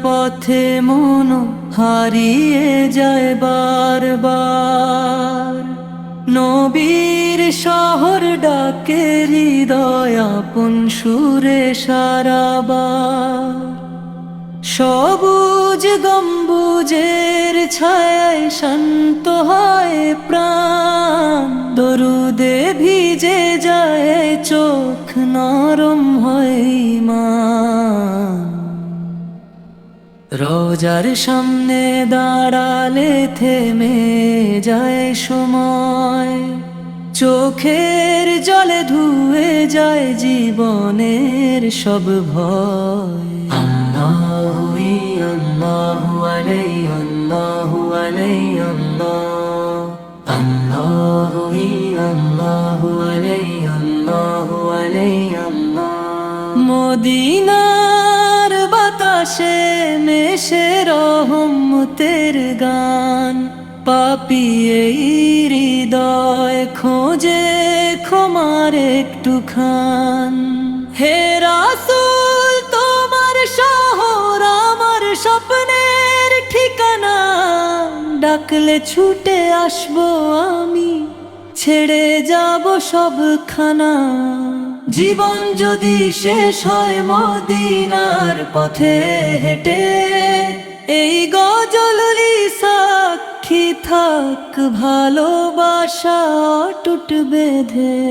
পথে মন হারিয়ে যায় বারবার। নবীর শহর ডাকে হৃদয় আপন সুরে সারাবার। সবুজ গম্বুজের ছায়ায় শান্ত হয় প্রাণ, দরুদে ভিজে যায় চোখ, নরম হয় ঈমান। রোজার সামনে দাঁড়ালে থেমে যায় সময়, চোখের জলে ধুয়ে যায় জীবনের সব ভয়। আল্লাহু আল্লাহু আলাইহি আল্লাহু আলাইহি আল্লাহ, আল্লাহু আল্লাহু আলাইহি আল্লাহু আলাইহি আল্লাহ। মদিনার বাতাসে মেশে রহমতের গান, পাপী এই হৃদয় খোঁজে ক্ষমার একটু খান। হে রাসূল তোমার শহর আমার স্বপ্নের ঠিকানা, ডাকলে ছুটে আসবো আমি, ছেড়ে যাব সবখানা। জীবন যদি শেষ হয় মদিনার পথে হেঁটে, এই গজল সাক্ষী থাক ভালোবাসা অটুট বেঁধে।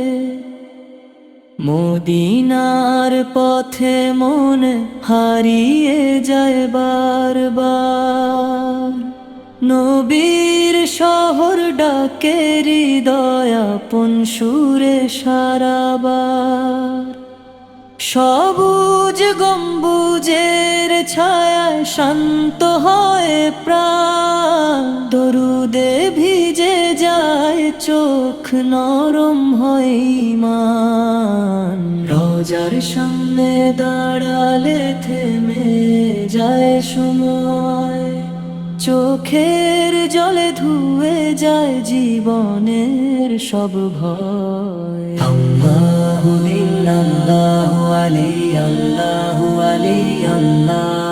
মদিনার পথে মন হারিয়ে যায় বারবার। নবীর শহর ডাকে হৃদয় আপন সুরে সারাবার। সবুজ গম্বুজের ছায়ায় শান্ত হয় প্রাণ, দরুদে ভিজে যায় চোখ, নরম হয় ঈমান। রোজার সামনে দাঁড়ালে থেমে যায় সময়, চোখের জলে ধুয়ে যায় জীবনের সব ভয়। আল্লাহু আলাইহি আল্লাহু আলাইহি আল্লাহ।